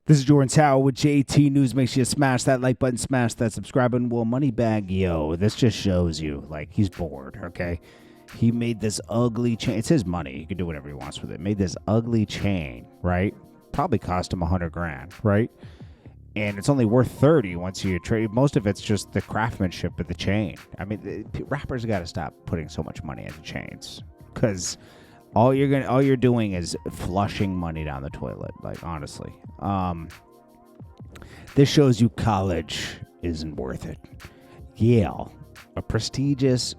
This is JordanTower with JT News. Make sure you smash that like button, smash that subscribe button. Well, Moneybag, yo, this just shows you, like, he's bored, okay? He made this ugly chain. It's his money. He can do whatever he wants with it. Made this ugly chain, right? Probably cost him $100,000, right? And it's only worth 30 once you trade. Most of it's just the craftsmanship of the chain. I mean, rappers got to stop putting so much money into chains, because all you're doing is flushing money down the toilet. Like, honestly, this shows you college isn't worth it. Yale, a prestigious.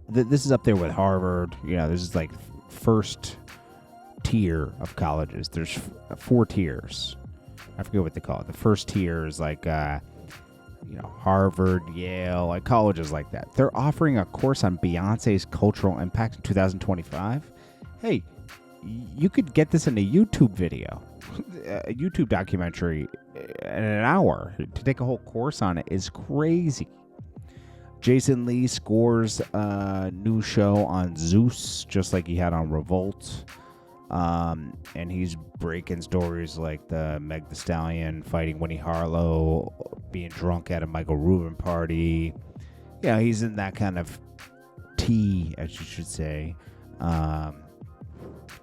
This is up there with Harvard. You know, this is like first tier of colleges. There's 4 tiers. I forget what they call it. The first tier is like, Harvard, Yale, like colleges like that. They're offering a course on Beyonce's cultural impact in 2025. Hey, you could get this in a YouTube video, a YouTube documentary in an hour. To take a whole course on it is crazy. Jason Lee scores a new show on Zeus, just like he had on Revolt. And he's breaking stories like the Meg Thee Stallion fighting Winnie Harlow, being drunk at a Michael Rubin party. Yeah, he's in that kind of tea, as you should say.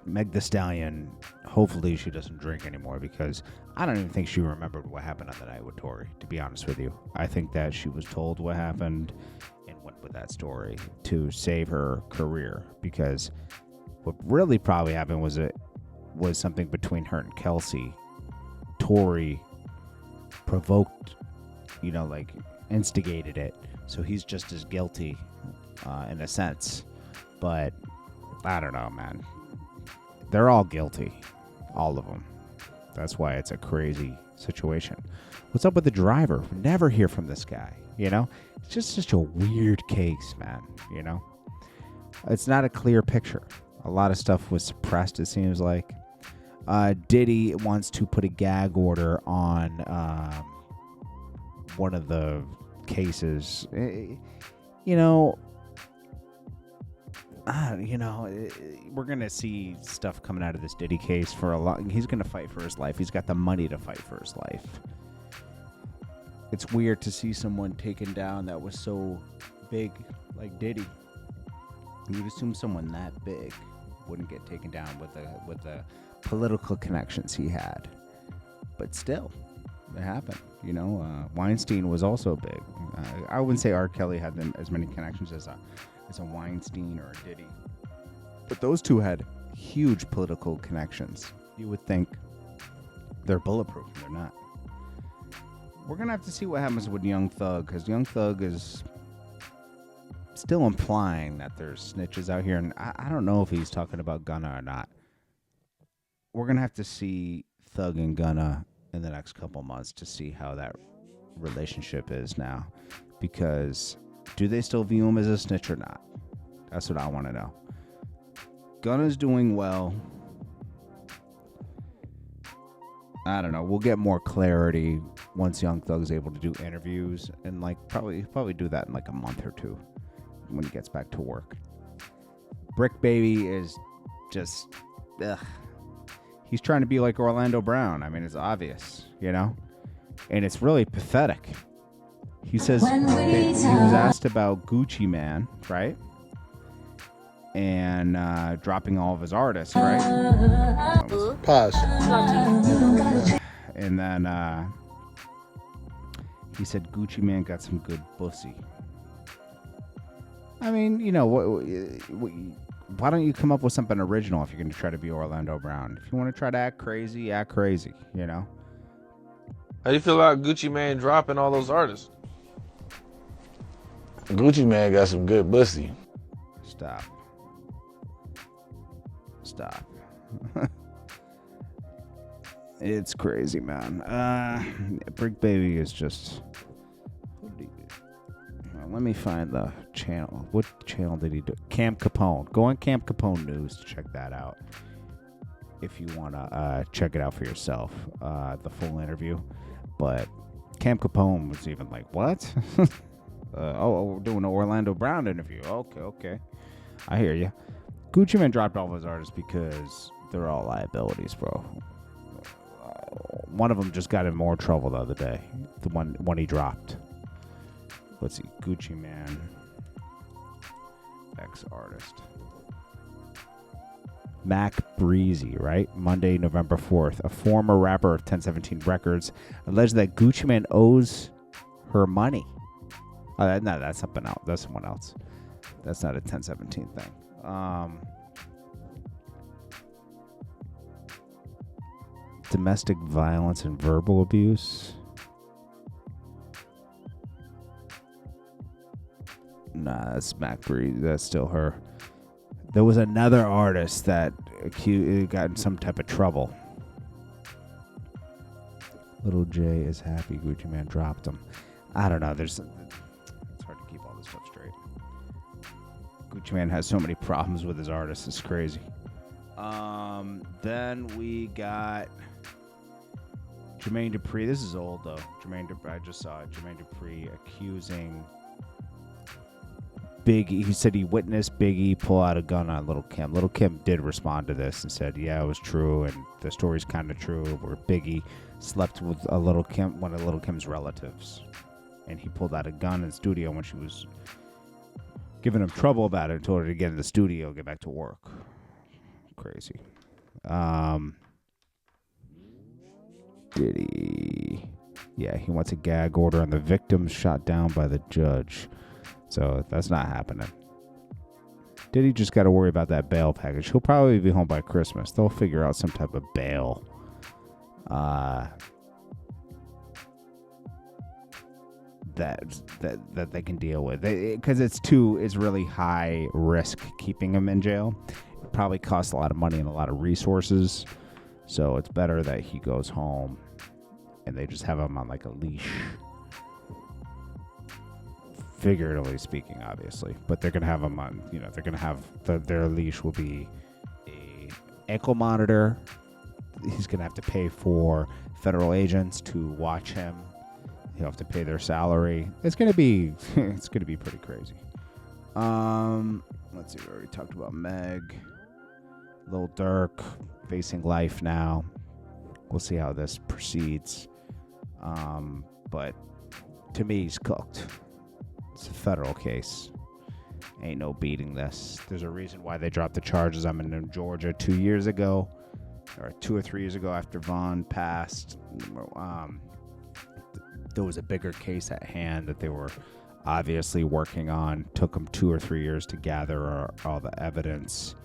Meg Thee Stallion, hopefully she doesn't drink anymore, because I don't even think she remembered what happened on the night with Tory, to be honest with you. I think that she was told what happened and went with that story to save her career, because what really probably happened was something between her and Kelsey. Tory provoked, instigated it, so he's just as guilty in a sense. But I don't know, man. They're all guilty, all of them. That's why it's a crazy situation. What's up with the driver? We never hear from this guy, It's just such a weird case, man, It's not a clear picture. A lot of stuff was suppressed, it seems like. Diddy wants to put a gag order on one of the cases. We're going to see stuff coming out of this Diddy case for a lot. He's going to fight for his life. He's got the money to fight for his life. It's weird to see someone taken down that was so big, like Diddy. You'd assume someone that big wouldn't get taken down with the political connections he had. But still, it happened. Weinstein was also big. I wouldn't say R. Kelly had as many connections as a Weinstein or a Diddy. But those two had huge political connections. You would think they're bulletproof. They're not. We're going to have to see what happens with Young Thug, because Young Thug is still implying that there's snitches out here, and I don't know if he's talking about Gunna or not. We're going to have to see Thug and Gunna in the next couple months to see how that relationship is now, because do they still view him as a snitch or not? That's what I want to know. Gunna's doing well. I don't know. We'll get more clarity once Young Thug's able to do interviews, and probably do that in a month or two when he gets back to work. Bricc baby is just, he's trying to be like Orlando Brown. I mean, it's obvious, and it's really pathetic. He says he was asked about Gucci Mane, right? And dropping all of his artists, right? Pause. And then he said Gucci Mane got some good pussy. I mean, why don't you come up with something original if you're going to try to be Orlando Brown? If you want to try to act crazy, How do you feel about Gucci Mane dropping all those artists? Gucci Mane got some good pussy. Stop. It's crazy, man. Bricc baby is just... Let me find the channel. What channel did he do? Camp Capone. Go on Camp Capone News to check that out, if you want to check it out for yourself, the full interview. But Camp Capone was even like, what? We're doing an Orlando Brown interview. Okay. I hear you. Gucci Mane dropped all of his artists because they're all liabilities, bro. one of them just got in more trouble the other day. The one he dropped. Let's see, Gucci Man, ex-artist. Mac Breezy, right? Monday, November 4th. A former rapper of 1017 Records alleged that Gucci Man owes her money. No, that's something else. That's someone else. That's not a 1017 thing. Domestic violence and verbal abuse. Nah, that's Mac Breezy. That's still her. There was another artist that got in some type of trouble. Little J is happy Gucci Man dropped him. I don't know. It's hard to keep all this stuff straight. Gucci Man has so many problems with his artists. It's crazy. Then we got Jermaine Dupri. This is old though. I just saw it. Jermaine Dupri accusing Biggie. He said he witnessed Biggie pull out a gun on Lil Kim. Lil Kim did respond to this and said, yeah, it was true, and the story's kind of true, where Biggie slept with one of Lil Kim's relatives, and he pulled out a gun in the studio when she was giving him trouble about it and told her to get in the studio and get back to work. Crazy. Diddy. Yeah, he wants a gag order on the victims shot down by the judge. So that's not happening. Diddy just got to worry about that bail package. He'll probably be home by Christmas. They'll figure out some type of bail. That they can deal with. Because it's really high risk keeping him in jail. It probably costs a lot of money and a lot of resources. So it's better that he goes home and they just have him on like a leash. Figuratively speaking, obviously, but they're gonna have them on. They're gonna have their leash will be a ankle monitor. He's gonna have to pay for federal agents to watch him. He'll have to pay their salary. It's gonna be pretty crazy. Let's see. We already talked about Meg, Lil Durk facing life now. We'll see how this proceeds. But to me, he's cooked. It's a federal case. Ain't no beating this. There's a reason why they dropped the charges. I'm in Georgia 2 years ago, or 2 or 3 years ago after Vaughn passed. There was a bigger case at hand that they were obviously working on. Took them 2 or 3 years to gather all the evidence.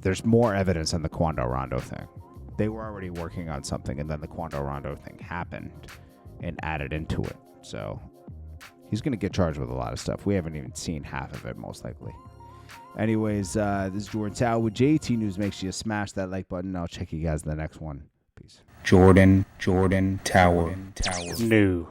There's more evidence on the Quando Rondo thing. They were already working on something, and then the Quando Rondo thing happened and added into it. So he's going to get charged with a lot of stuff. We haven't even seen half of it, most likely. Anyways, this is Jordan Tower with JT News. Make sure you smash that like button. I'll check you guys in the next one. Peace. Jordan Tower. New.